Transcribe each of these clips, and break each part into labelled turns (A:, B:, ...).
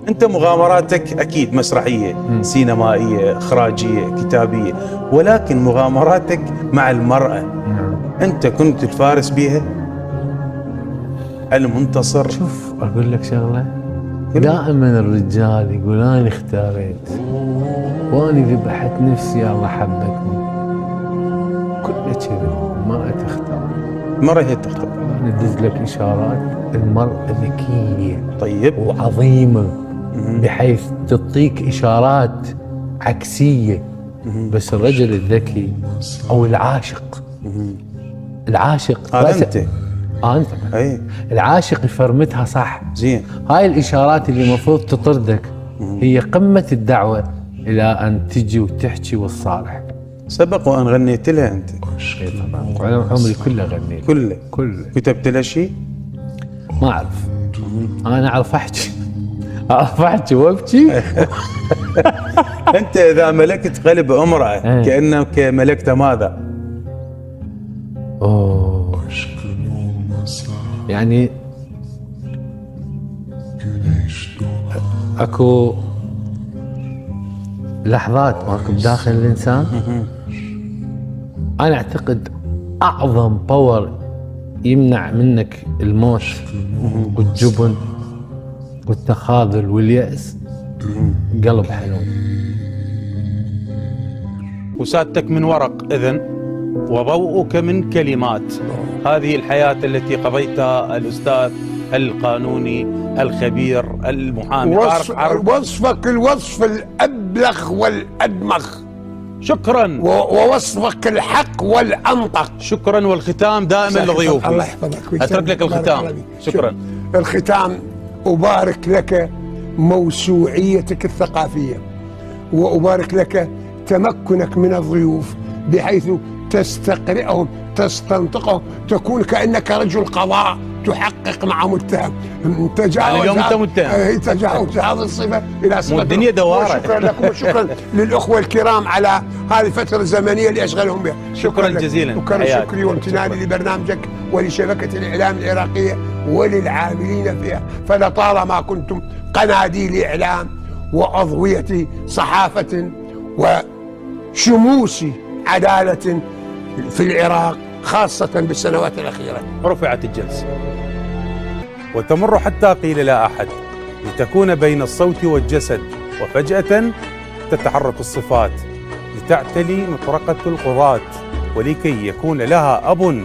A: انت مغامراتك اكيد مسرحيه، سينمائيه، اخراجيه، كتابيه، ولكن مغامراتك مع المراه انت كنت الفارس بيها، المنتصر.
B: شوف اقول لك شغله، دائما الرجال يقول انا اختاريت واني ذبحت نفسي الله حبتني، كله كذب. ما تختار،
A: المراه هي تختار.
B: ندز لك اشارات. المرأة ذكية
A: طيب
B: وعظيمة بحيث تعطيك اشارات عكسية، بس الرجل الذكي او العاشق، العاشق
A: هذا انت
B: انت
A: اي
B: العاشق يفرمتها صح.
A: زين.
B: هاي الاشارات اللي المفروض تطردك هي قمة الدعوة الى ان تجي وتحكي وتصالح.
A: سبق وان غنيت لها انت؟
B: اي طبعا، وعلى عمري كله غنيت.
A: كله كتبت لها شيء؟
B: ما اعرف، انا اعرف احكي، اعرف احكي وابكي.
A: انت اذا ملكت قلب امرأة كأنك ملكت ماذا؟
B: اوه يعني اكو لحظات ماكو بداخل الانسان. انا اعتقد اعظم باور يمنع منك الموت والجبن والتخاذل واليأس قلب حنون.
A: وسادتك من ورق إذن، وضوءك من كلمات. هذه الحياة التي قضيتها الأستاذ القانوني الخبير المحامي.
C: وصفك الوصف الأبلغ والأدمغ.
A: شكرا.
C: ووصفك الحق والأنطق.
A: شكرا. والختام دائما لضيوفي.
C: الله يحفظك.
A: أترك لك الختام. شكرا.
C: الختام، أبارك لك موسوعيتك الثقافية، وأبارك لك تمكنك من الضيوف بحيث تستقرئهم، تستنطقهم، تكون كأنك رجل قضاء تحقق مع متهم.
A: تجاوز
C: تجاوز هذه الصفة إلى صفة.
A: الدنيا دوارة.
C: شكرا لكم وشكرا للأخوة الكرام على هذه الفترة الزمنية اللي أشغلهم بها.
A: شكرا جزيلا.
C: وكان شكري وامتناني لبرنامجك ولشبكة الإعلام العراقية وللعاملين فيها، فلطالما كنتم قناديل إعلام وأضوية صحافة وشموس عدالة في العراق، خاصة بالسنوات الأخيرة.
A: رفعت الجلسة وتمر حتى قيل لا أحد، لتكون بين الصوت والجسد، وفجأة تتحرك الصفات لتعتلي مطرقة القضاة، ولكي يكون لها أب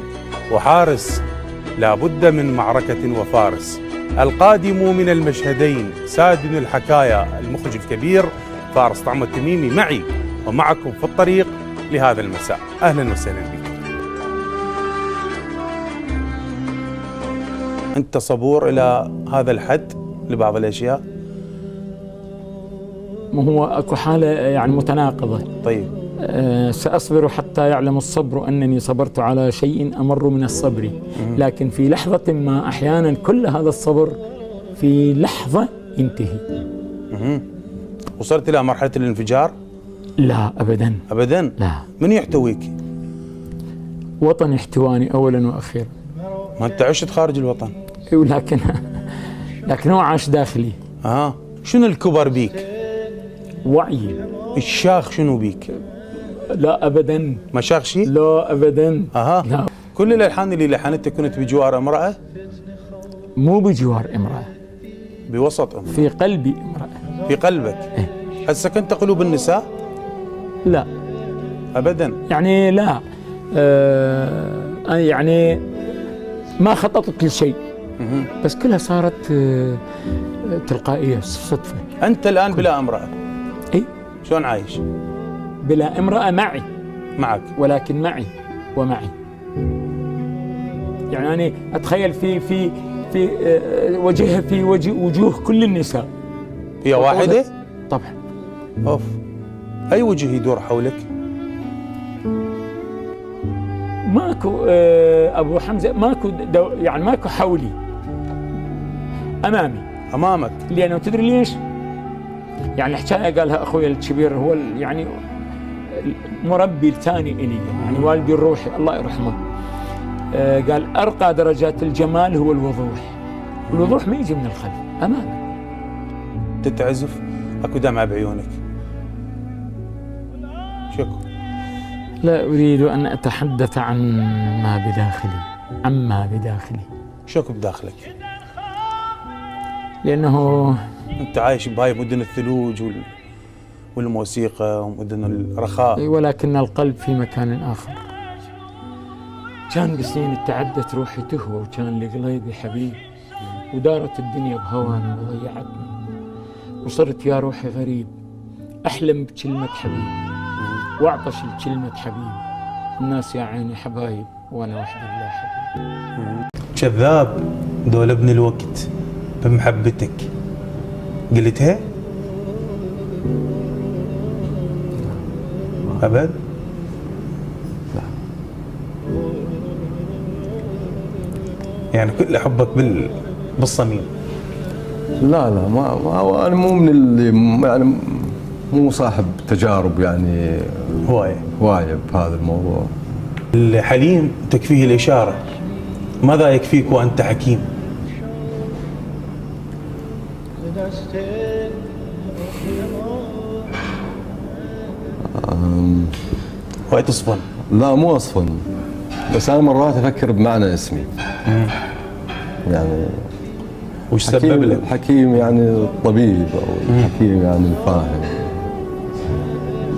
A: وحارس لا بد من معركة وفارس. القادم من المشهدين سادن الحكايا، المخرج الكبير فارس طعمة التميمي، معي ومعكم في الطريق لهذا المساء. أهلا وسهلا بك. أنت صبور إلى هذا الحد لبعض الأشياء؟
D: ما هو أكو حالة يعني متناقضة.
A: طيب.
D: سأصبر حتى يعلم الصبر أنني صبرت على شيء أمر من الصبر، لكن في لحظة ما أحيانا كل هذا الصبر في لحظة ينتهي.
A: وصلت إلى مرحلة الانفجار؟
D: لا أبدا.
A: أبدا؟
D: لا.
A: من يحتويك؟
D: وطن احتواني أولا وأخيرا.
A: ما أنت عشت خارج الوطن.
D: لكن هو عاش داخلي.
A: شنو الكبر بيك؟
D: وعي.
A: الشاخ شنو بيك؟
D: لا أبدا.
A: ما شاخ شيء؟
D: لا أبدا.
A: لا. كل الألحان اللي لحنتها كنت بجوار امرأة؟
D: مو بجوار امرأة،
A: بوسط امرأة.
D: في قلبي امرأة.
A: في قلبك؟ هل سكنت قلوب النساء؟
D: لا
A: أبدا.
D: يعني لا. يعني ما خططت لشيء، بس كلها صارت تلقائية صدفة.
A: أنت الآن بلا امرأة؟
D: اي.
A: شلون عايش؟
D: بلا امرأة معي.
A: معك؟
D: ولكن معي ومعي. يعني أنا أتخيل في وجهها في وجوه كل النساء.
A: هي واحدة؟
D: طبعا.
A: أوف. أي وجه يدور حولك؟
D: ماكو أبو حمزة، ماكو يعني ماكو حولي، أمامي.
A: أمامك؟
D: لأنه تدري ليش؟ يعني الحكاية قالها أخوي الكبير، هو يعني مربي الثاني إلي، يعني والدي الروحي الله يرحمه. قال أرقى درجات الجمال هو الوضوح. الوضوح ما يجي من الخلف، أمامي.
A: وانت تعزف اكو دمعة بعيونك. شكو؟
D: لا أريد أن أتحدث عما بداخلي.
A: شكو بداخلك؟
D: لأنه
A: انت عايش بهاي مدن الثلوج والموسيقى ومدن الرخاء،
D: ولكن القلب في مكان آخر. كان بسنين تعدت روحي تهوى، وكان لقلبي حبيب، ودارت الدنيا بهوانا وضيعتني، وصرت يا روحي غريب أحلم بكلمة حبيب، واعطش لكلمة حبيب. الناس يا عيني حبايب، وأنا وحدي لا حبيب.
A: كذاب دول ابن الوقت بمحبتك، قلتها؟ أبد؟ لا. يعني كل حبك بالصميم.
E: لا ما انا مو من اللي يعني مو صاحب تجارب يعني هواية بهذا الموضوع.
A: الحليم تكفيه الإشارة، ماذا يكفيك وأنت حكيم؟ وهي تصفن؟
E: لا مو أصفن، بس أنا مرات أفكر بمعنى اسمي. يعني
A: وش سبب لك؟
E: حكيم يعني الطبيب، أو الحكيم يعني الفاهم.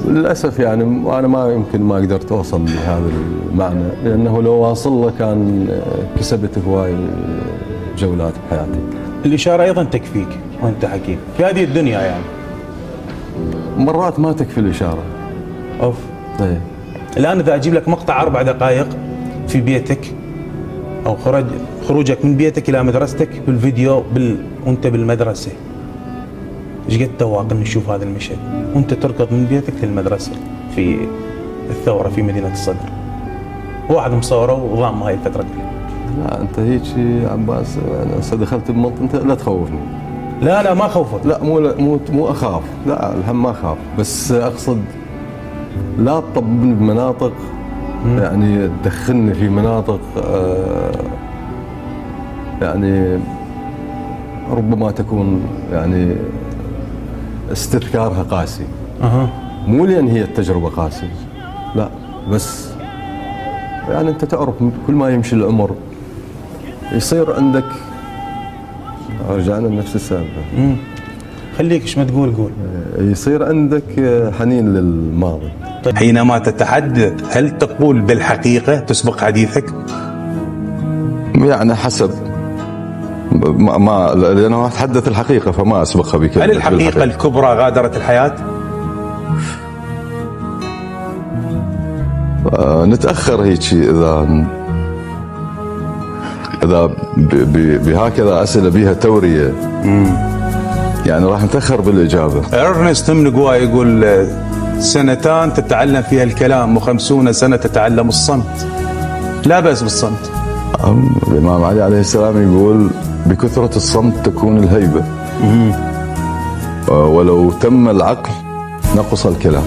E: للأسف يعني أنا ما قدرت أوصل لهذا المعنى، لأنه لو واصل له كان كسبت هواي جولات بحياتي.
A: الإشارة أيضا تكفيك وأنت حكيم في هذه الدنيا يعني؟
E: مرات ما تكفي الإشارة.
A: أوف.
E: طيب.
A: الآن إذا أجيب لك مقطع 4 دقائق في بيتك، أو خروجك من بيتك إلى مدرستك بالفيديو وأنت بالمدرسة، إيش قد تواق إن نشوف هذا المشهد وأنت تركض من بيتك للمدرسة في الثورة في مدينة الصدر، واحد مصوره وضام هاي الفترة كلها.
E: لا أنت هيك عباس، أنا دخلت بمنطقة، أنت لا تخوفني.
A: لا ما خوفك.
E: لا مو أخاف، لا الهم ما أخاف، بس أقصد لا تطبني بمناطق يعني تدخلني في مناطق يعني ربما تكون يعني استذكارها قاسي. مو لأن هي التجربة قاسية، لا، بس يعني أنت تعرف كل ما يمشي العمر يصير عندك، رجعنا لنفس السالفة.
A: خليك ايش ما تقول قول.
E: يصير عندك حنين للماضي.
A: طيب حينما تتحدث هل تقول بالحقيقة تسبق حديثك؟
E: يعني حسب ما لأنه أتحدث الحقيقة فما أسبقها بكلمة.
A: هل الحقيقة الكبرى غادرت الحياة؟
E: نتأخر هيك إذا بهكذا أسئلة بها تورية، يعني راح نتأخر بالإجابة.
A: إرنست هيمنغواي يقول 2 تتعلم فيها الكلام و50 سنة تتعلم الصمت. لا بأس بالصمت.
E: الإمام علي عليه السلام يقول بكثرة الصمت تكون الهيبة، ولو تم العقل نقص الكلام.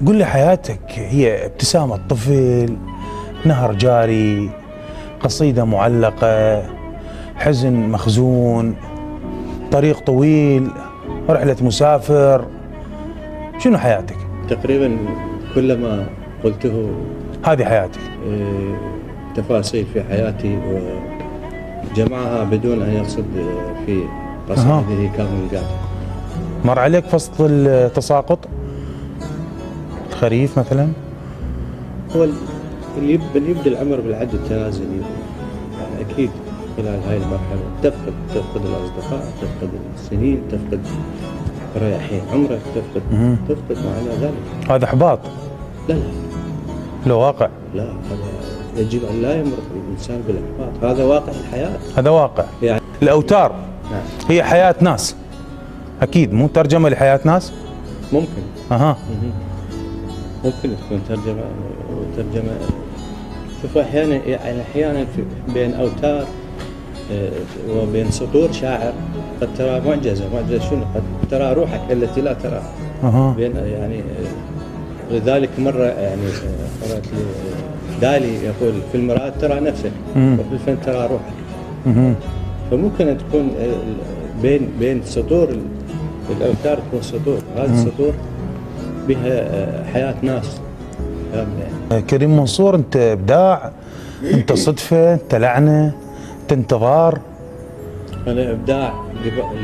A: قل لي حياتك هي ابتسامة طفل، نهر جاري، قصيدة معلقة، حزن مخزون، طريق طويل، رحلة مسافر، شنو حياتك؟
F: تقريبا كل ما قلته
A: هذه حياتك.
F: تفاصيل في حياتي وجمعها بدون أن يقصد في قصيدته كامل.
A: مر عليك فصل التساقط؟ الخريف مثلا؟
F: هو اللي يبدأ العمر بالعد التنازلي، يعني أكيد خلال هاي المرحلة تفقد الأصدقاء، تفقد السنين، تفقد رياحين عمرك، تفقد ما إلى ذلك.
A: هذا إحباط؟
F: لا
A: له واقع.
F: لا، هذا يجب أن لا يمر الإنسان بالإحباط، هذا واقع الحياة.
A: هذا واقع يعني. الأوتار هي حياة ناس، أكيد مو ترجمة لحياة ناس؟
F: ممكن. ممكن تكون ترجمة. شوف أحيانا بين أوتار وبين سطور شاعر قد ترى معجزة شنو؟ قد ترى روحك التي لا تراها. بين يعني لذلك مرة يعني قرأت دالي يقول في المرآة ترى نفسك، وفي الفن ترى روحك. فممكن أن تكون بين سطور الأوتار تكون سطور، هذه السطور بها حياة ناس كاملة.
A: كريم منصور، أنت إبداع، أنت صدفة، أنت لعنة، أنت انتظار؟
F: أنا إبداع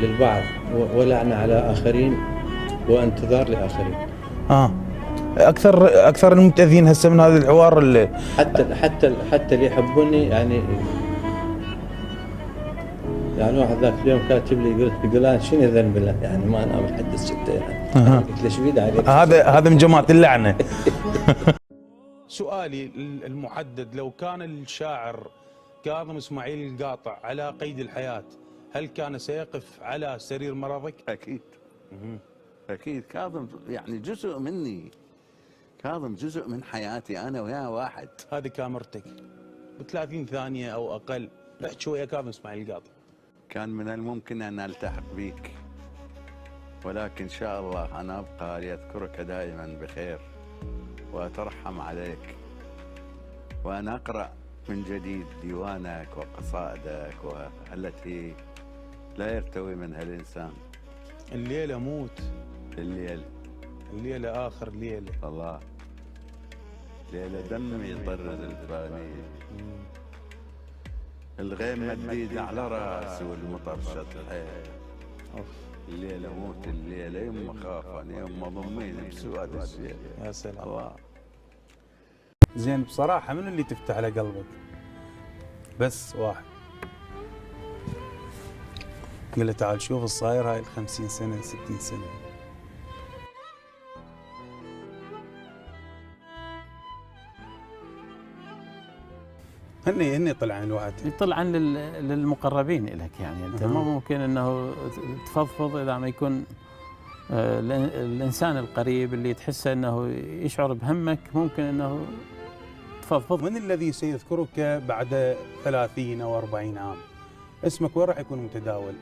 F: للبعض ولعنة على آخرين وانتظار لآخرين.
A: أكثر المتأذين هسه من هذا الحوار اللي
F: حتى اللي يحبوني يعني واحد ذاك اليوم كاتب لي يقول أنا شنو ذنب له يعني ما أنا محدث شتى يعني. قلت له شبيد عليك؟
A: هذا من جماعة اللعنة. سؤالي المحدد، لو كان الشاعر كاظم إسماعيل القاطع على قيد الحياة، هل كان سيقف على سرير مرضك؟
G: أكيد. أكيد. كاظم يعني جزء مني، كاظم جزء من حياتي أنا وياه واحد.
A: هذه كاميرتك ب30 ثانية أو أقل، احكي شوية كاظم إسماعيل القاطع.
G: كان من الممكن أن ألتحق بك، ولكن إن شاء الله أنا أبقى لأذكرك دائما بخير وأترحم عليك، وأنا أقرأ من جديد ديوانك وقصائدك والتي لا يرتوي منها الإنسان.
A: الليلة موت، الليلة آخر ليلة،
G: الله ليلة دمي طرد الفاني، الغيم مديد على راسي والمطر شطحي، الليلة موت الليلة يما خافني يما ضميني بسواد الشيء.
A: يا سلام. الله. زين بصراحة من اللي تفتح على قلبك؟ بس واحد قل له تعال شوف الصاير هاي 50 سنة 60 سنة. هني طلع عن الواحد،
H: يطلع عن للمقربين لك يعني. انت ما ممكن انه تفضفض اذا ما يكون الانسان القريب اللي تحسه انه يشعر بهمك، ممكن انه تفضفض.
A: من الذي سيذكرك بعد 30 أو 40 عام؟ اسمك وين راح يكون متداول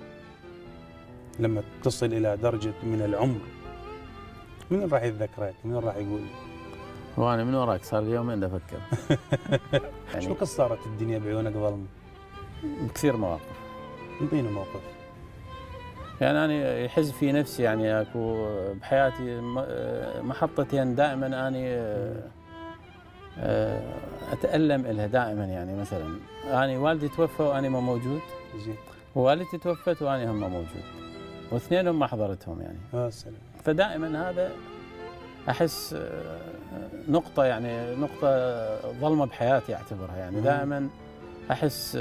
A: لما تصل إلى درجة من العمر؟ من راح يتذكرك؟ من راح يقول؟
H: وانا من وراك صار لي يومين افكر.
A: يعني شو صارت الدنيا بعيونك ظلمة؟
H: كثير مواقف.
A: انطينا موقف.
H: يعني انا يحز في نفسي يعني اكو بحياتي محطتين دائما اني اتالم لها دائما. يعني مثلا انا والدي توفى وانا ما موجود،
A: زين،
H: ووالدتي توفت وانا هم موجود، واثنينهم ما حضرتهم يعني.
A: سلام.
H: فدائما هذا احس نقطة يعني نقطة ظلمة بحياتي اعتبرها يعني. دائما احس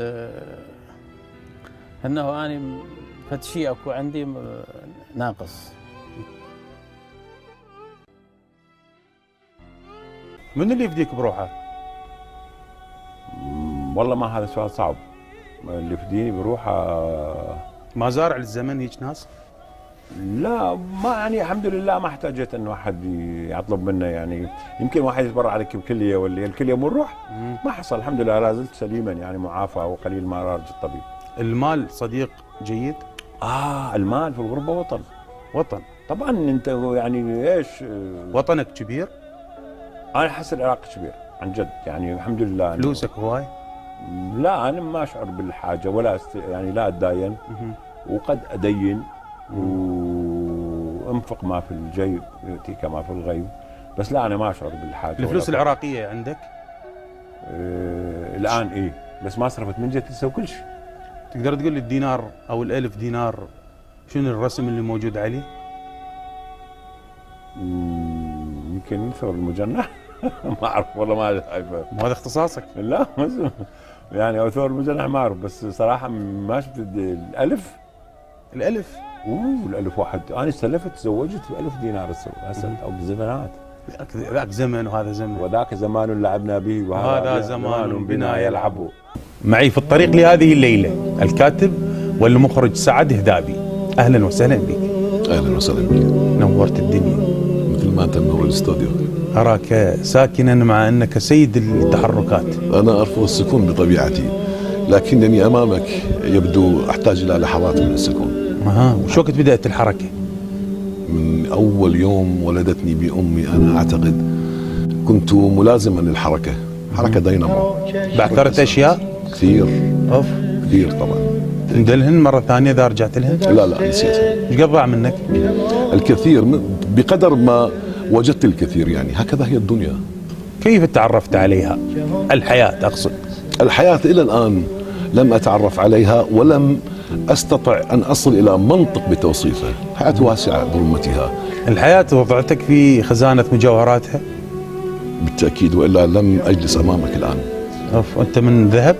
H: انه اني فد شيء اكو عندي ناقص.
A: من اللي يفديك بروحه؟
I: والله ما هذا سؤال صعب. اللي يفديني بروحه
A: ما زارع للزمن هيك ناس؟
I: لا ما يعني الحمد لله ما احتاجت انه واحد يطلب منا يعني. يمكن واحد يتبرع عليك بكليه ولا الكليه مو نروح، ما حصل الحمد لله. لا زلت سليما يعني معافى وقليل ما رارج الطبيب.
A: المال صديق جيد؟
I: المال في الغربه وطن. طبعا انت يعني ايش
A: وطنك كبير؟
I: انا احس العراق كبير عن جد يعني الحمد لله.
A: فلوسك هواي؟
I: لا انا ما اشعر بالحاجه ولا يعني لا اتداين وقد ادين وانفق ما في الجيب يؤتيك ما في الغيب، بس لا انا ما اشعر بالحاجه.
A: الفلوس العراقيه عندك؟
I: الان بس ما صرفت من جهه تسوي كل شيء.
A: تقدر تقول لي الدينار او ال1000 دينار شنو الرسم اللي موجود عليه؟
I: يمكن ثور المجنح. ما اعرف والله ما شايفه.
A: هذا اختصاصك؟
I: لا يعني او ثور المجنح ما اعرف، بس صراحه ما شفت الالف. الالف واحد انا استلفت تزوجت ب1000 دينار هسه او بزمانات.
A: ذاك زمن وهذا زمن،
I: وذاك زمان لعبنا به
A: وهذا زمان بنا يلعبوا. معي في الطريق لهذه الليله الكاتب والمخرج سعد هدابي. اهلا وسهلا بك.
J: اهلا وسهلا بك.
A: نورت الدنيا
J: مثل ما انت منور الاستوديو.
A: اراك ساكنا مع انك سيد التحركات.
J: انا ارفض السكون بطبيعتي، لكنني امامك يبدو احتاج الى لحظات من السكون.
A: وش وقت بدأت الحركة؟
J: من أول يوم ولدتني بأمي أنا أعتقد كنت ملازما للحركة، حركة دينامو.
A: بعثرت أشياء؟
J: كثير. كثير طبعا.
A: ندلهن مرة ثانية إذا رجعت لهن؟
J: لا نسيتها.
A: ايش قد ضاع منك؟
J: الكثير بقدر ما وجدت الكثير، يعني هكذا هي الدنيا.
A: كيف تعرفت عليها؟ الحياة أقصد.
J: الحياة إلى الآن لم أتعرف عليها ولم أستطع أن أصل إلى منطق بتوصيفها. حياة واسعة برمتها.
A: الحياة وضعتك في خزانة مجوهراتها؟
J: بالتأكيد، وإلا لم أجلس أمامك الآن.
A: وأنت من ذهب؟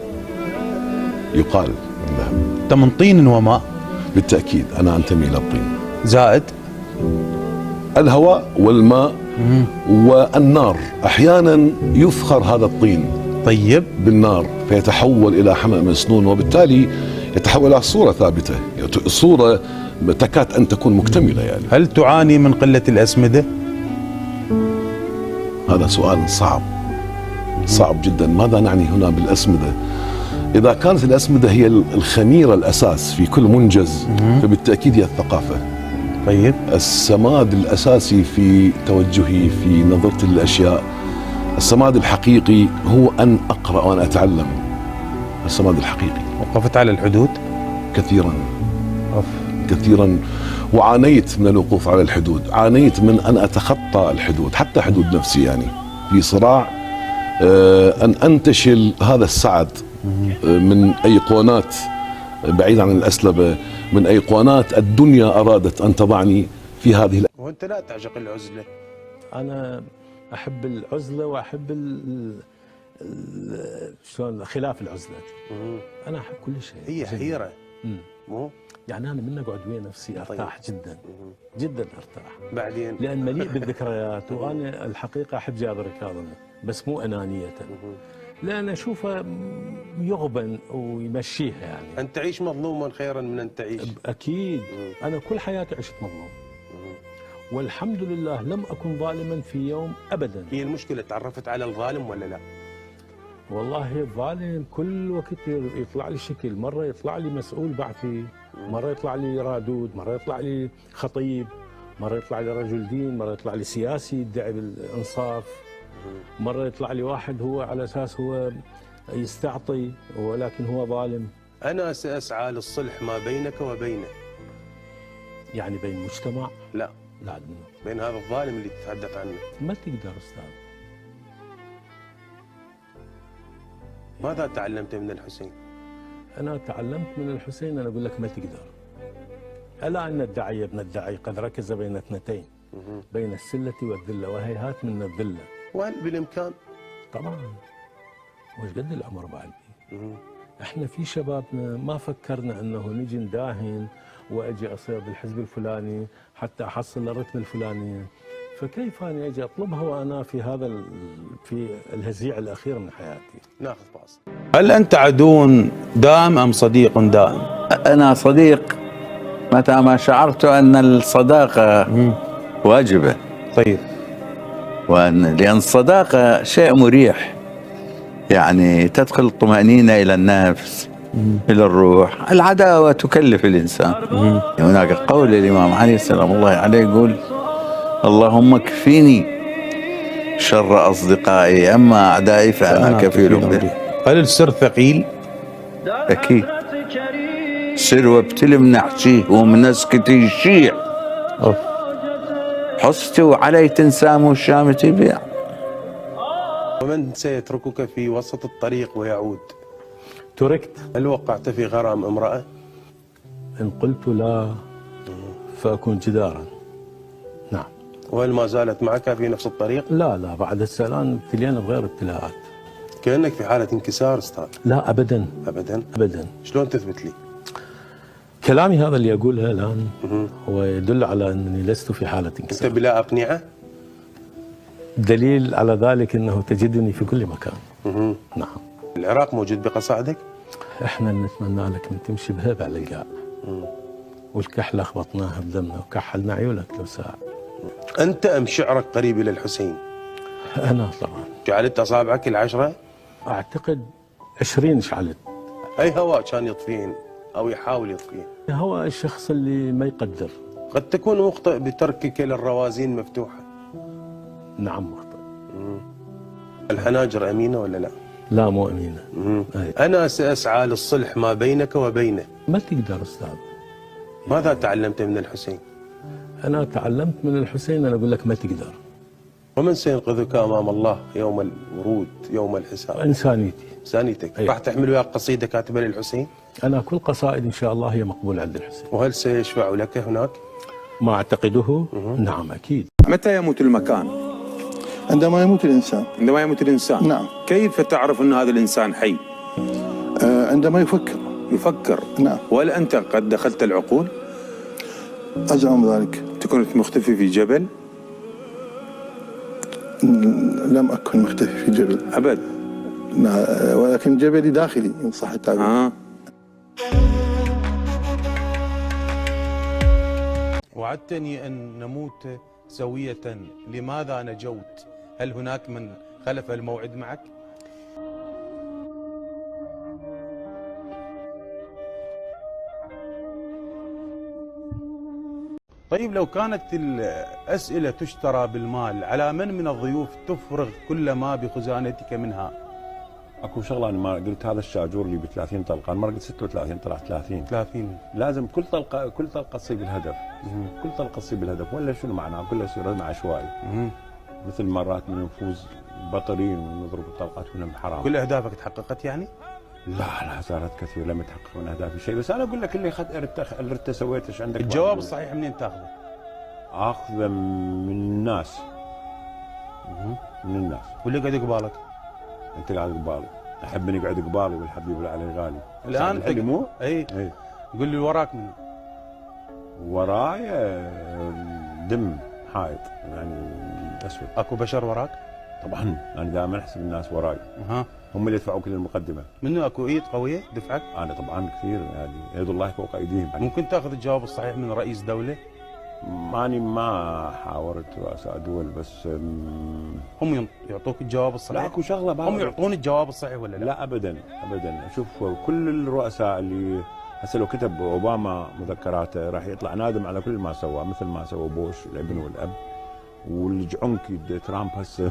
J: يقال من ذهب.
A: أنت من طين وماء؟
J: بالتأكيد أنا أنتمي إلى الطين.
A: زائد
J: الهواء والماء والنار. أحيانا يفخر هذا الطين
A: طيب
J: بالنار فيتحول إلى حمأ مسنون، وبالتالي يتحول إلى صورة ثابتة، صورة تكاد أن تكون مكتملة. يعني
A: هل تعاني من قلة الأسمدة؟
J: هذا سؤال صعب جدا. ماذا نعني هنا بالأسمدة؟ إذا كانت الأسمدة هي الخميرة الأساس في كل منجز فبالتأكيد هي الثقافة.
A: طيب
J: السماد الأساسي في توجهي في نظرتي للأشياء، السماد الحقيقي هو أن أقرأ وأن أتعلم. السماد الحقيقي.
A: وقفت على الحدود؟
J: كثيرا وعانيت من الوقوف على الحدود، عانيت من أن أتخطى الحدود، حتى حدود نفسي، يعني في صراع أن أنتشل هذا السعد من أيقونات بعيد عن الأسلبة، من أيقونات الدنيا أرادت أن تضعني في هذه.
A: وأنت لا تعشق العزلة؟
K: أنا أحب العزلة وأحب شلون خلاف العزلة. أنا أحب كل شيء.
A: هي حيرة. مو
K: يعني أنا من أقعد ويا نفسي أرتاح جدا أرتاح.
A: بعدين
K: لأن مليء بالذكريات، وأنا الحقيقة أحب جابر الكاظمي بس مو أنانية، لأن أشوفه يغبن ويمشيها. يعني
A: أن تعيش مظلوما خيرا من أن تعيش.
K: أكيد. أنا كل حياتي عشت مظلوم والحمد لله لم أكن ظالما في يوم أبدا.
A: هي المشكلة تعرفت على الظالم ولا لا؟
K: والله الظالم كل وقت يطلع لي شكل، مرة يطلع لي مسؤول بعثي، مرة يطلع لي رادود، مرة يطلع لي خطيب، مرة يطلع لي رجل دين، مرة يطلع لي سياسي يدعي بالإنصاف، مرة يطلع لي واحد هو على أساس هو يستعطي ولكن هو ظالم.
A: أنا سأسعى للصلح ما بينك وبينه.
K: يعني بين المجتمع؟
A: لا بين هذا الظالم اللي تتحدث عنه.
K: ما تقدر أستاذ.
A: ماذا تعلمت من الحسين؟
K: أنا تعلمت من الحسين، أنا أقول لك ما تقدر. ألا أن الداعي ابن الداعي قد ركز بين اثنتين، بين السلة والذلة، وهيهات من الذلة.
A: وهل بالإمكان؟
K: طبعا. وش قد العمر بعد؟ احنا في شبابنا ما فكرنا أنه نجي نداهن وأجي أصير بالحزب الفلاني حتى أحصل الرتبة الفلانية، فكيف أنا أجي أطلبها وأنا في الهزيع الأخير من حياتي؟
A: ناخذ فاصل. هل أنت عدو دائم أم صديق دائم؟
L: أنا صديق متى ما شعرت أن الصداقة واجبة.
A: طيب.
L: لأن الصداقة شيء مريح، يعني تدخل الطمأنينة إلى النفس، إلى الروح. العداوة تكلف الإنسان. هناك قول الإمام علي سلام الله عليه يقول: اللهم اكفيني شر أصدقائي، أما أعدائي فأنا كفيل به.
A: هل السر ثقيل؟
L: أكيد. سر وابتلم نحشيه ومنسكتي يشيع، حصتي وعلي تنسام الشامة بيع.
A: ومن سيتركك في وسط الطريق ويعود؟
K: تركت.
A: هل وقعت في غرام امرأة؟
K: إن قلت لا فأكون جدارا. نعم.
A: وهل ما زالت معك في نفس الطريق؟
K: لا بعد السلام ابتلينا بغير ابتلاءات.
A: كأنك في حالة انكسار أستاذ.
K: لا أبدا.
A: أبدا. شلون تثبت لي؟
K: كلامي هذا اللي أقوله الآن هو يدل على أنني لست في حالة انكسار.
A: أنت بلا أقنعة؟
K: دليل على ذلك أنه تجدني في كل مكان. نعم.
A: العراق موجود بقصائدك؟
K: احنا نتمنى لك ان تمشي بهيبة على القاع. والكحلة خبطناها بدمنا وكحلنا عيونك لو ساعة.
A: أنت أم شعرك قريب إلى الحسين؟
K: أنا طبعا.
A: جعلت أصابعك 10؟
K: أعتقد 20 شعلت.
A: أي هواء كان يطفين أو يحاول يطفيه؟
K: هواء الشخص اللي ما يقدر.
A: قد تكون مخطئ بتركك للروازين مفتوحة.
K: نعم مخطئ.
A: الحناجر أمينة ولا لا؟
K: لا مو أمينة.
A: أنا سأسعى للصلح ما بينك وبينه.
K: ما تقدر أستاذ.
C: ماذا تعلمت من الحسين؟
K: أنا تعلمت من الحسين، أنا أقول لك ما تقدر.
C: ومن سينقذك أمام الله يوم الورود يوم الحساب؟
K: إنسانيتك.
C: راح تحمل وياك قصيدة كاتبها للحسين؟
K: أنا كل قصائد إن شاء الله هي مقبولة عند الحسين.
C: وهل سيشفع لك هناك؟
K: ما أعتقده. نعم أكيد.
A: متى يموت المكان؟
M: عندما يموت الإنسان.
A: عندما يموت الإنسان.
M: نعم.
A: كيف تعرف أن هذا الإنسان حي؟
M: عندما يفكر.
A: نعم. وهل أنت قد دخلت العقول؟
M: أزعم ذلك.
A: تكون مختفي في جبل؟
M: لم أكن مختفي في جبل
A: أبد.
M: ولكن جبلي داخلي إن صح التعبير.
A: وعدتني أن نموت سوية، لماذا نجوت؟ هل هناك من خلف الموعد معك؟ طيب لو كانت الأسئلة تشترى بالمال، على من الضيوف تفرغ كل ما بخزانتك منها؟
I: اكو شغله انا ما قلت، هذا الشاجور اللي ب 30 طلقه، انا ما قلت 36 طلعت
A: 30.
I: لازم كل طلقه تصيب الهدف. كل طلقه تصيب الهدف، ولا شنو معناه؟ كله يصير رزم عشوائي. مثل مرات من نفوز بطرين ونضرب الطلقات منهم حرام.
A: كل اهدافك تحققت يعني؟
I: لا صارت كثير، لم يتحقق من اهدافي شيء، بس انا اقول لك اللي اللي سويته ايش عندك؟
A: الجواب الصحيح منين تاخذه؟
I: اخذه من الناس. من الناس.
A: واللي قاعد قبالك؟
I: انت قاعد قبالي، احب من يقعد قبالي والحبيب اللي عليه غالي.
A: الان
I: انت مو؟
A: اي قول لي وراك من؟
I: وراي دم حائط يعني اسود.
A: اكو بشر وراك؟
I: طبعا انا دائما احسب الناس وراي. هم اللي يدفعوا كل المقدمه.
A: منو اكو ايد قويه دفعك؟
I: انا طبعا كثير، يعني يد الله فوق ايديهم.
A: ممكن تاخذ الجواب الصحيح من رئيس دوله؟
I: ماني ما حاورت رؤساء دول، بس
A: هم يعطوك الجواب الصحيح؟
I: لا اكو شغله
A: هم يعطون الجواب الصحيح ولا لا؟
I: لا ابدا. شوف كل الرؤساء اللي هسه لو كتب اوباما مذكراته راح يطلع نادم على كل ما سوى، مثل ما سوى بوش الابن والاب والجعنكي ترامب هسه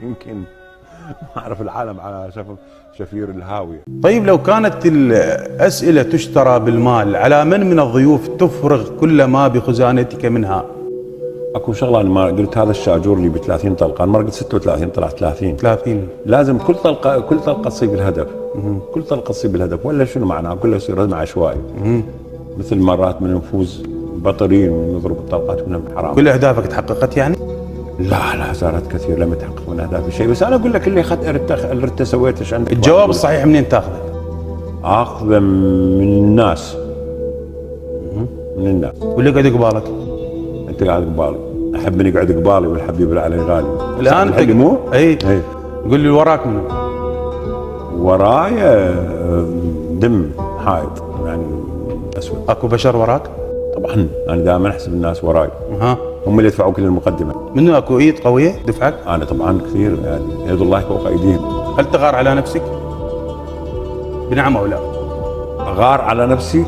I: يمكن ما اعرف العالم على شفير الهاويه.
A: طيب لو كانت الاسئله تشترى بالمال، على من الضيوف تفرغ كل ما بخزانتك منها؟
I: اكو شغله انا ما قلت، هذا الشاجور اللي ب 30 طلقه، انا ما قلت 36 طلعت
A: 30.
I: لازم كل طلقه تصيب الهدف. كل طلقه تصيب الهدف، ولا شنو معناه؟ كله يصير رزم عشوائي. مثل مرات من نفوز بطرين ونضرب الطلقات منهم حرام.
A: كل اهدافك تحققت يعني؟
I: لا صارت كثير، لم يتحقق من اهدافي شيء، بس انا اقول لك اللي اللي سويته ايش عندك؟
A: الجواب الصحيح منين تاخذه؟
I: اخذه من الناس. من الناس.
A: واللي قاعد قبالك؟
I: انت قاعد قبالي، احب من يقعد قبالي والحبيب اللي عليه غالي.
A: الان انت
I: مو؟
A: اي قول لي وراك منو؟
I: وراي دم حائط يعني اسود.
A: اكو بشر وراك؟
I: طبعا انا دائما احسب الناس وراي. هم اللي يدفعوا كل المقدمه.
A: منو اكو ايد قويه دفعك؟
I: انا طبعا كثير، يعني يد الله فوق ايديهم.
A: هل تغار على نفسك؟ بنعم او لا؟
I: غار على نفسي؟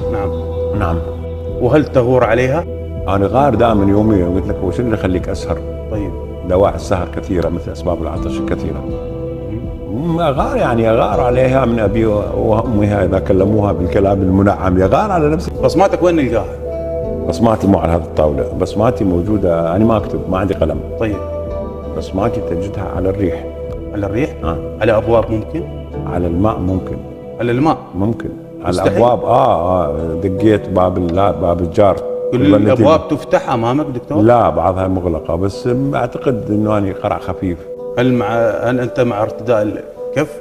I: نعم.
A: وهل تغور عليها؟
I: انا غار دائما يوميا، قلت لك هو شنو اللي يخليك اسهر؟
A: طيب
I: دواعي السهر كثيره، مثل اسباب العطش كثيره. غار يعني اغار عليها من ابي وامي اذا كلموها بالكلام المنعم، يغار على نفسي.
A: بصماتك وين نلقاها؟
I: بصماتي مو على هذه الطاوله، بصماتي موجوده، انا ما اكتب، ما عندي قلم.
A: طيب
I: بصماتي تجدها على الريح.
A: على الريح؟ على ابواب ممكن؟
I: على الماء ممكن.
A: على الماء
I: ممكن. على الابواب دقيت باب الجار.
A: كل الابواب تفتح امامك دكتور؟
I: لا بعضها مغلقه، بس اعتقد انه اني قرع خفيف.
A: هل انت مع ارتداء الكف؟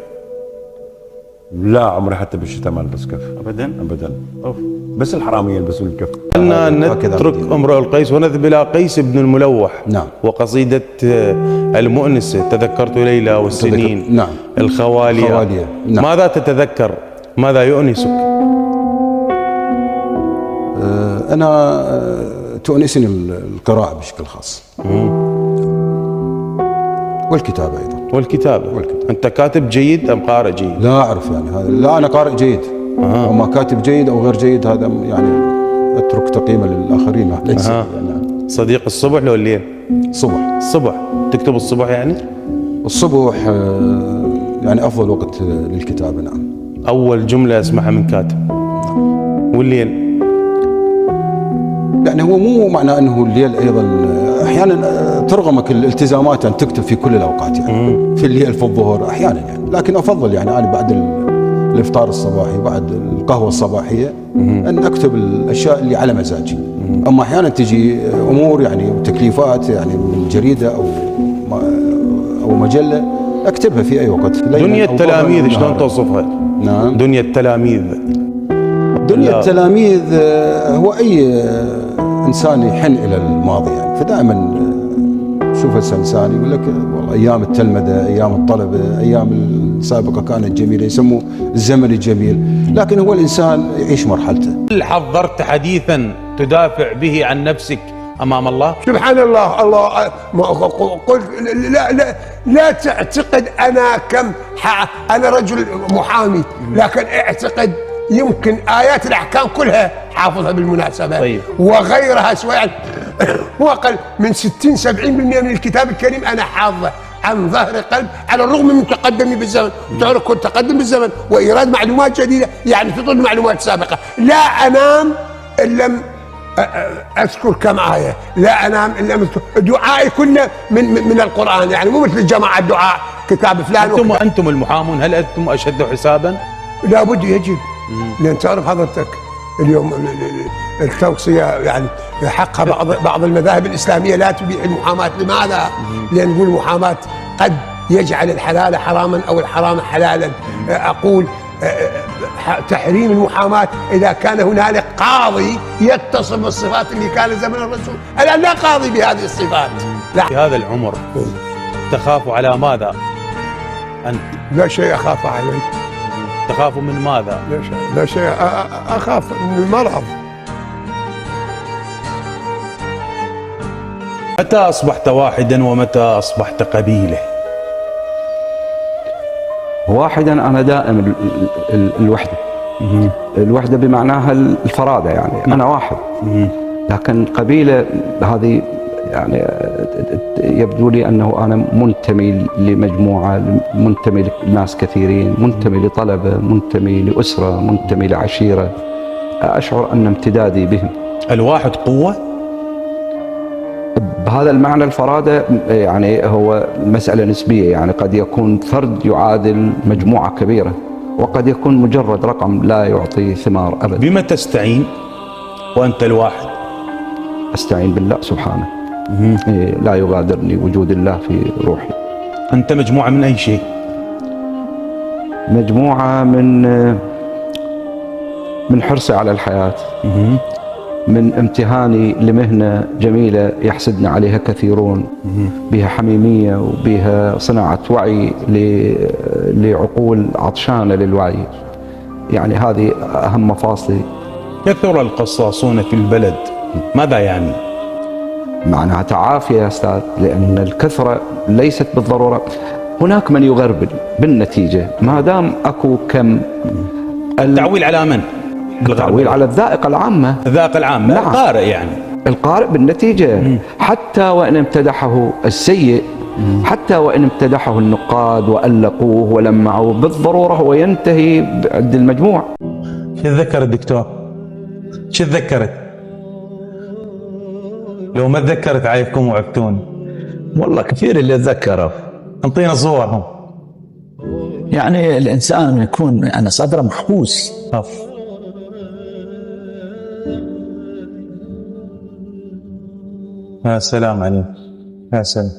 I: لا عمري حتى بالشتاء ما البس كف.
A: ابدا؟ أوف.
I: بس الحراميه يلبسون الكف.
A: أنا نترك امرؤ القيس ونذهب الى قيس بن الملوح. وقصيده المؤنسه، تذكرت ليلى والسنين. الخواليه. ماذا تتذكر؟ ماذا يؤنسك؟
N: أنا تؤنسني القراءة بشكل خاص. والكتابة أيضا.
A: والكتابة. أنت كاتب جيد أم قارئ جيد؟
N: لا أعرف يعني هذا. لا أنا قارئ جيد. وما كاتب جيد أو غير جيد هذا يعني أترك تقييمه للآخرين. ليس يعني.
A: صديق الصبح لو الليل؟ الصبح. تكتب الصبح يعني؟
N: الصبح يعني أفضل وقت للكتابة. نعم.
A: أول جملة أسمعها من كاتب؟ والليل؟
N: يعني هو مو معنى انه الليل ايضا احيانا ترغمك الالتزامات ان تكتب في كل الاوقات يعني في الليل في الظهر احيانا يعني، لكن افضل يعني انا بعد الافطار الصباحي بعد القهوه الصباحيه ان اكتب الاشياء اللي على مزاجي. اما احيانا تجي امور يعني وتكليفات يعني من جريده او مجله اكتبها في اي وقت.
A: دنيا التلاميذ شلون توصفها؟
N: نعم.
A: دنيا التلاميذ.
N: دنيا التلاميذ هو اي انسان يحن الى الماضي يعني، فدائما شوف انسان يقول لك والله ايام التلمذه، ايام الطلبه، ايام السابقه كانت جميله، يسموه الزمن الجميل، لكن هو الانسان يعيش مرحلته.
A: هل حضرت حديثا تدافع به عن نفسك امام الله؟
C: سبحان الله. الله قلت لا تعتقد انا انا رجل محامي، لكن اعتقد يمكن آيات الأحكام كلها حافظها بالمناسبة.
A: طيب.
C: وغيرها سواء هو أقل من 60-70% من الكتاب الكريم أنا حافظه عن ظهر قلب، على الرغم من تقدمي بالزمن. تعرف كنت تقدم بالزمن وإيراد معلومات جديدة يعني تضل معلومات سابقة. لا أنام إن لم أذكر كم آية، لا أنام إن لم أذكر. دعائي كله من القرآن يعني، مو مثل الجماعة الدعاء كتاب فلان.
A: أنتم المحامون هل أنتم أشد حسابا؟
C: لا بد يجب، لأن تعرف حضرتك اليوم التوصية يعني حقها بعض المذاهب الإسلامية لا تبيح المحاماة. لماذا؟ لأن نقول المحاماة قد يجعل الحلال حراما أو الحرام حلالا. أقول تحريم المحاماة إذا كان هنالك قاضي يتصف بالصفات اللي كان زمن الرسول. الآن لا قاضي بهذه الصفات.
A: في هذا العمر تخاف على ماذا أنت؟
C: لا شيء أخاف عليه.
A: تخاف من ماذا؟
C: لا شيء أخاف من المرض.
A: متى أصبحت واحدا ومتى أصبحت قبيلة؟
O: واحدا أنا دائم الوحدة. الوحدة بمعناها الفرادة يعني أنا واحد. لكن قبيلة هذه يعني يبدو لي أنه أنا منتمي لمجموعة، منتمي لناس كثيرين، منتمي لطلبة، منتمي لأسرة، منتمي لعشيرة، أشعر أن امتدادي بهم.
A: الواحد قوة؟
O: بهذا المعنى الفرادة يعني هو مسألة نسبية يعني، قد يكون فرد يعادل مجموعة كبيرة، وقد يكون مجرد رقم لا يعطي ثمار أبدا.
A: بما تستعين وأنت الواحد؟
O: أستعين بالله سبحانه. لا يغادرني وجود الله في روحي.
A: أنت مجموعة من أي شيء؟
O: مجموعة من حرصي على الحياة، من امتهاني لمهنة جميلة يحسدنا عليها كثيرون، بها حميمية وبها صناعة وعي لعقول عطشانة للوعي. يعني هذه أهم مفاصلي.
A: كثر القصاصون في البلد، ماذا يعني؟
O: معناها تعافي يا أستاذ، لأن الكثرة ليست بالضرورة. هناك من يغربل بالنتيجة ما دام أكو كم.
A: التعويل على من؟
O: التعويل على الذائقة العامة.
A: الذائقة العامة. نعم. القارئ يعني.
O: القارئ بالنتيجة. حتى وإن امتدحه السيء، حتى وإن امتدحه النقاد وألقوه ولمعوه، بالضرورة هو ينتهي عند المجموع.
A: شو تذكر الدكتور؟ شو تذكرت؟ لو ما تذكرت عايفكم وعفتون.
P: والله كثير اللي اتذكره.
A: انطينا صورهم.
P: يعني الانسان يكون يعني صدره محبوس.
A: يا سلام عليك، يا سلام.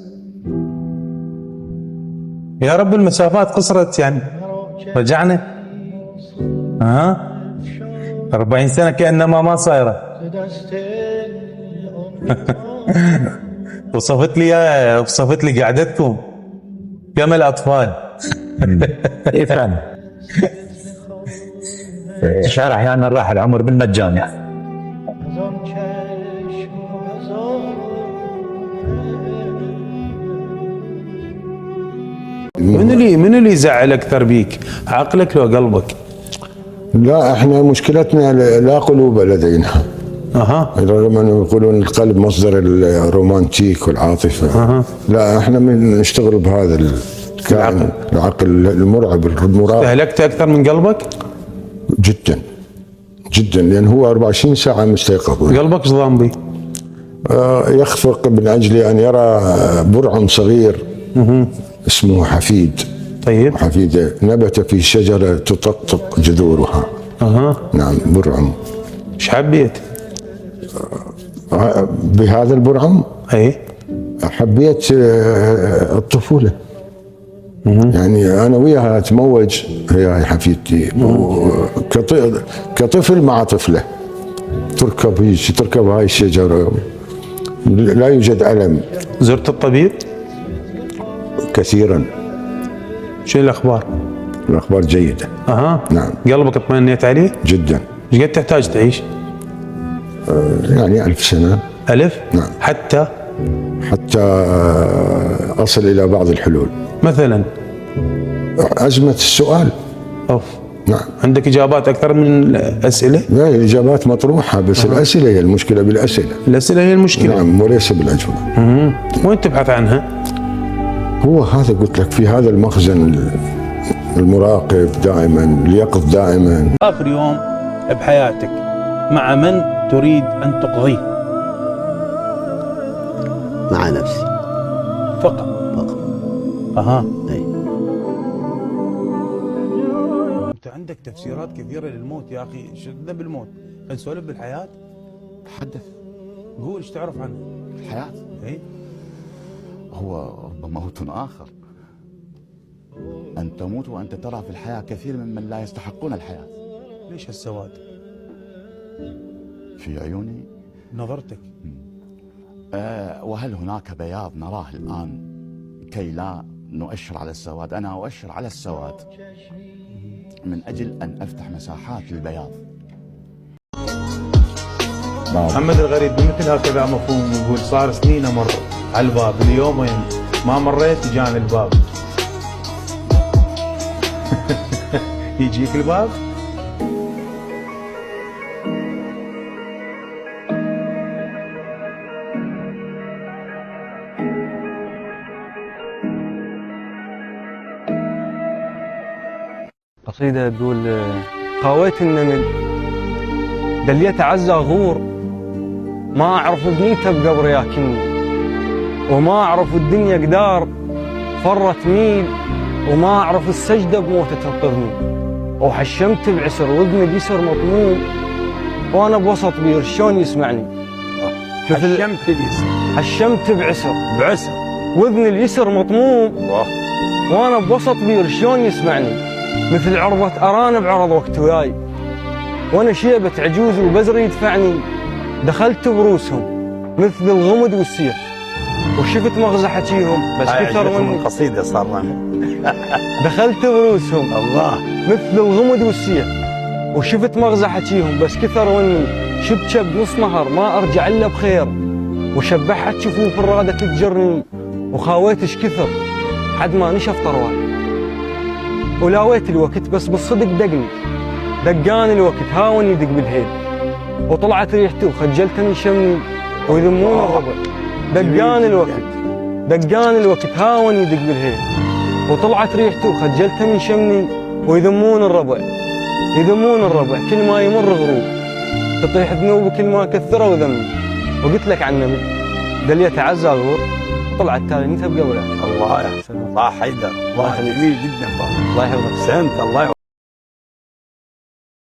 A: يا رب المسافات قصرت يعني، رجعنا 40 سنة كأنما ما صايرة. وصفت لي قعدتكم كما الأطفال.
P: فعلا. شعر أحيانا راح العمر بالمجان يعني.
A: من اللي يزعل أكثر بيك؟ عقلك لو قلبك؟
C: لا احنا مشكلتنا لا قلوب لدينا. رغم انه يقولون القلب مصدر الرومانتيك والعاطفه. لا احنا نشتغل بهذا الكائن العقل المرعب المراقب.
A: استهلكت اكثر من قلبك؟
C: جدا
Q: جدا، لان هو 24 ساعه مستيقظ.
A: قلبك ايش ضام بي؟
Q: يخفق من اجل ان يرى برعم صغير اسمه حفيد.
A: طيب.
Q: حفيد نبت في شجره تطقطق جذورها. نعم برعم.
A: ايش حبيت؟
Q: بهذا البرعم حبيت الطفوله. يعني انا وياها اتموج، هي حفيدتي، كطفل مع طفله تركب هاي الشجره، لا يوجد الم.
A: زرت الطبيب؟
Q: كثيرا.
A: شو الاخبار؟
Q: الاخبار جيده. نعم.
A: قلبك اطمئنيت عليه؟
Q: جدا.
A: ايش قد تحتاج تعيش؟
Q: يعني 1000 سنه.
A: 1000؟
Q: نعم.
A: حتى
Q: اصل الى بعض الحلول.
A: مثلا
Q: ازمه السؤال.
A: اوف.
Q: نعم.
A: عندك اجابات اكثر من الاسئله؟
Q: لا، الاجابات مطروحه، بس الاسئله هي المشكله. بالاسئله.
A: الاسئله هي المشكله.
Q: نعم، وليس بالاجوبه.
A: وين تبحث عنها؟
Q: هو هذا قلت لك، في هذا المخزن المراقب دائما، اليقظ دائما.
A: اخر يوم بحياتك مع من تريد ان تقضيه؟
R: مع نفسي
A: فقط.
R: أي.
A: انت عندك تفسيرات كثيره للموت يا اخي، شدنا بالموت، خلينا نسولف بالحياه.
S: تحدث.
A: قول ايش تعرف عنه؟
S: الحياه هو موت آخر. أن تموت وأنت ترى في الحياة كثير ممن لا يستحقون الحياة.
A: ليش هالسواد؟
S: في عيوني
A: نظرتك.
S: وهل هناك بياض نراه الآن كي لا نؤشر على السواد؟ أنا أؤشر على السواد من أجل أن أفتح مساحات للبياض.
A: محمد الغريب بمثل هكذا مفهوم يقول صار سنين أمر على الباب، اليوم وين ما مريت جاني الباب. يجيك الباب؟
T: قصيدة تقول خاويت النمل دليت عزة غور، ما أعرف بنيته بقبر ياكلني، وما أعرف الدنيا قدار فرت ميل، وما أعرف السجدة بموتة تنقذني، وحشمت بعسر وذني بيسر مطموم، وأنا بوسط بير شلون يسمعني؟ حشمت بعسر وذني اليسر مطموم، وأنا بوسط بير شلون يسمعني؟ مثل عرضة أرانب بعرض وقت وياي، وأنا شيبة عجوز وبزر يدفعني، دخلت بروسهم مثل الغمد والسيف، وشفت مغزى حكيهم بس كثر مني.
L: القصيدة صار
T: دخلت بروسهم الله مثل الغمد والسيف، وشفت مغزى حكيهم بس كثر مني، شبكة بنص نهر ما أرجع إلا بخير، وشبحت شفوف الرادة تجرني، وخاويت ايش كثر حد ما نشف طروال، ولاويت الوقت بس بالصدق دقان الوقت هاون يدق بالهيل، وطلعت ريحته وخجلتني شمني ويذمون الربع. دقان الوقت هاون يدق بالهيل، وطلعت ريحته وخجلتني شمني ويذمون الربع. كل ما يمر غروب تطيح ذنوب كل ما كثروا ذنبي، وقلت لك عن النبي دليت عزة غور، طلعت تالي انت بقبلك.
L: الله يحسن. الله حيدر. الله جميل جدا.
T: الله يحفظك.
L: احسنت. الله